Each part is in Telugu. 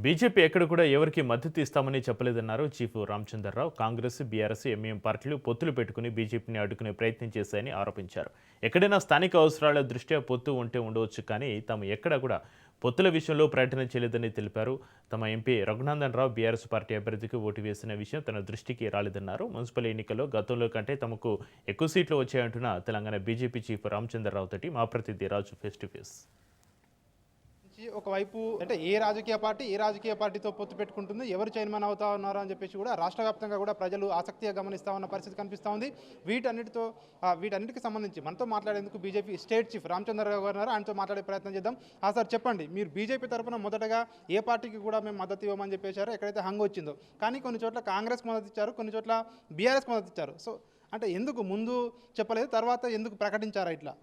బీజేపీ ఎక్కడ కూడా ఎవరికి మద్దతు ఇస్తామని చెప్పలేదన్నారు చీఫ్ రామచంద్రరావు. కాంగ్రెస్, బీఆర్ఎస్, ఎంఐఎం పార్టీలు పొత్తులు పెట్టుకుని బీజేపీని అడ్డుకునే ప్రయత్నం చేశాయని ఆరోపించారు. ఎక్కడైనా స్థానిక అవసరాల దృష్ట్యా పొత్తు ఉంటే ఉండవచ్చు, కానీ తాము ఎక్కడా కూడా పొత్తుల విషయంలో ప్రకటన చేయలేదని తెలిపారు. తమ MP Raghunandan Rao BRS party అభ్యర్థికి ఓటు వేసిన విషయం తన దృష్టికి రాలేదన్నారు. మున్సిపల్ ఎన్నికల్లో గతంలో కంటే తమకు ఎక్కువ సీట్లు వచ్చాయంటున్న తెలంగాణ బీజేపీ చీఫ్ రామచంద్రరావు తోటి మా ప్రతినిధి రాజు ఫేస్ టు ఫేస్. ఒకవైపు అంటే ఏ రాజకీయ పార్టీతో పొత్తు పెట్టుకుంటుంది, ఎవరు చైర్మన్ అవుతా ఉన్నారు అని చెప్పేసి కూడా రాష్ట్ర వ్యాప్తంగా కూడా ప్రజలు ఆసక్తిగా గమనిస్తూ ఉన్న పరిస్థితి కనిపిస్తూ ఉంది. వీటన్నిటికి సంబంధించి మనతో మాట్లాడేందుకు బీజేపీ స్టేట్ చీఫ్ రామచంద్రరావు గారు ఉన్నారు. ఆయనతో మాట్లాడే ప్రయత్నం చేద్దాం. సార్ చెప్పండి, మీరు బీజేపీ తరఫున మొదటగా ఏ పార్టీకి కూడా మేము మద్దతు ఇవ్వమని చెప్పేశారు, ఎక్కడైతే హంగ్ వచ్చిందో, కానీ కొన్ని చోట్ల కాంగ్రెస్ మద్దతు ఇచ్చారు, కొన్ని చోట్ల బీఆర్ఎస్ మద్దతు ఇచ్చారు. సో అంటే ఎందుకు ముందు చెప్పలేదు, తర్వాత ఎందుకు ప్రకటించారా ఇట్లా?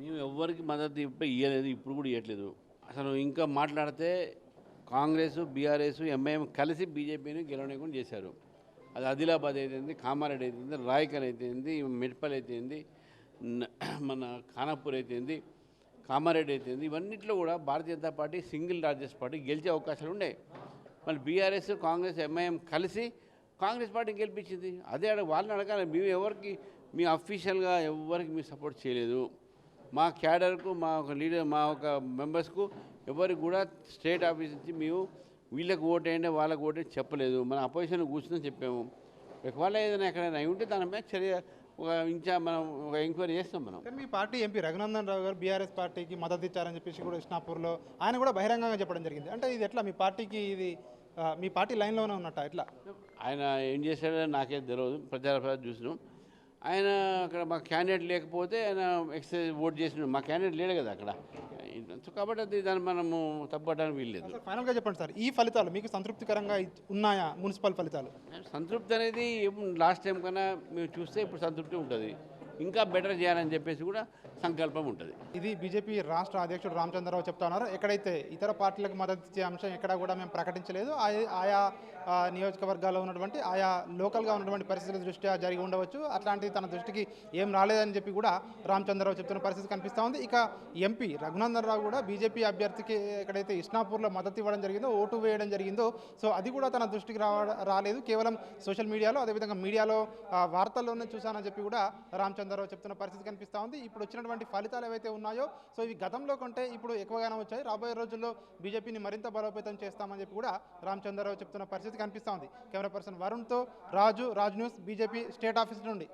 మేము ఎవ్వరికి మద్దతు ఇవ్వలేదు, ఇప్పుడు కూడా ఇవ్వట్లేదు. అసలు ఇంకా మాట్లాడితే కాంగ్రెస్, బీఆర్ఎస్, ఎంఐఎం కలిసి బీజేపీని గెలవనీయకుండా చేశారు. అది ఆదిలాబాద్ అయితేంది, కామారెడ్డి అయితేంది, రాయకల్ అయితేంది, మెట్పల్ అయితేంది, మన ఖానాపూర్ అయితేంది, కామారెడ్డి అయితేంది, ఇవన్నింటిలో కూడా Bharatiya Janata party single largest party గెలిచే అవకాశాలు ఉండే. మళ్ళీ బీఆర్ఎస్, కాంగ్రెస్, ఎంఐఎం కలిసి కాంగ్రెస్ పార్టీని గెలిపించింది. అదే వాళ్ళని అడగాలి, మేము ఎవరికి మీ అఫీషియల్గా ఎవరికి మీరు సపోర్ట్ చేయలేదు. మా క్యాడర్కు, మా ఒక లీడర్, మా ఒక మెంబర్స్కు ఎవరికి కూడా స్టేట్ ఆఫీస్ నుంచి మేము వీళ్ళకి ఓటేయండి, వాళ్ళకి ఓటేయండి చెప్పలేదు. మన అపోజిషన్ కూర్చుందని చెప్పాము. ఒకవేళ ఏదైనా ఎక్కడైనా అయి ఉంటే దాని మీద చర్య మనం ఒక ఎంక్వైరీ చేస్తాం. మనం మీ పార్టీ ఎంపీ రఘునందన్ రావు గారు బీఆర్ఎస్ పార్టీకి మద్దతు ఇచ్చారని చెప్పేసి కూడా ఇస్నాపూర్లో ఆయన కూడా బహిరంగంగా చెప్పడం జరిగింది. అంటే ఇది ఎట్లా మీ పార్టీకి, ఇది మీ పార్టీ లైన్లోనే ఉన్నట్ట ఎట్లా? ఆయన ఏం చేశాడో నాకే తెలియదు, ప్రచార చూసినాం. ఆయన అక్కడ మా క్యాండిడేట్ లేకపోతే ఆయన ఎక్సైజ్ ఓట్ చేసిన, మా క్యాండిడేట్ లేడు కదా అక్కడ, కాబట్టి అది దాన్ని మనము తప్పడానికి వీల్లేదు. ఫైనల్గా చెప్పండి సార్, ఈ ఫలితాలు మీకు సంతృప్తికరంగా ఉన్నాయా? మున్సిపల్ ఫలితాలు సంతృప్తి అనేది లాస్ట్ టైం కన్నా మేము చూస్తే ఇప్పుడు సంతృప్తి ఉంటుంది. ఇంకా బెటర్ చేయాలని చెప్పేసి కూడా సంకల్పం ఉంటుంది. ఇది బీజేపీ రాష్ట్ర అధ్యక్షుడు రామచంద్రరావు చెప్తా ఉన్నారు. ఎక్కడైతే ఇతర పార్టీలకు మద్దతు ఇచ్చే అంశం ఎక్కడ కూడా మేము ప్రకటించలేదు. ఆయా నియోజకవర్గాల్లో ఉన్నటువంటి, ఆయా లోకల్గా ఉన్నటువంటి పరిస్థితుల దృష్ట్యా జరిగి ఉండవచ్చు, అట్లాంటిది తన దృష్టికి ఏం రాలేదని చెప్పి కూడా రామచంద్రరావు చెప్తున్న పరిస్థితి కనిపిస్తూ ఉంది. ఇక ఎంపీ రఘునందన్ రావు కూడా బీజేపీ అభ్యర్థికి ఎక్కడైతే ఇస్నాపూర్లో మద్దతు ఇవ్వడం జరిగిందో, ఓటు వేయడం జరిగిందో, సో అది కూడా తన దృష్టికి రాలేదు. కేవలం సోషల్ మీడియాలో, అదేవిధంగా మీడియాలో వార్తల్లోనే చూశానని చెప్పి కూడా రామచంద్రరావు చెప్తున్న పరిస్థితి కనిపిస్తూ ఉంది. ఇప్పుడు వచ్చినటువంటి ఫలితాలు ఏవైతే ఉన్నాయో, సో ఇవి గతంలో కంటే ఇప్పుడు ఎక్కువగానే వచ్చాయి. రాబోయే రోజుల్లో బీజేపీని మరింత బలోపేతం చేస్తామని చెప్పి కూడా రామచంద్రరావు చెప్తున్న పరిస్థితి కనిపిస్తూ ఉంది. కెమెరా పర్సన్ వరుణ్తో Raju, Raj news, BJP state office నుండి.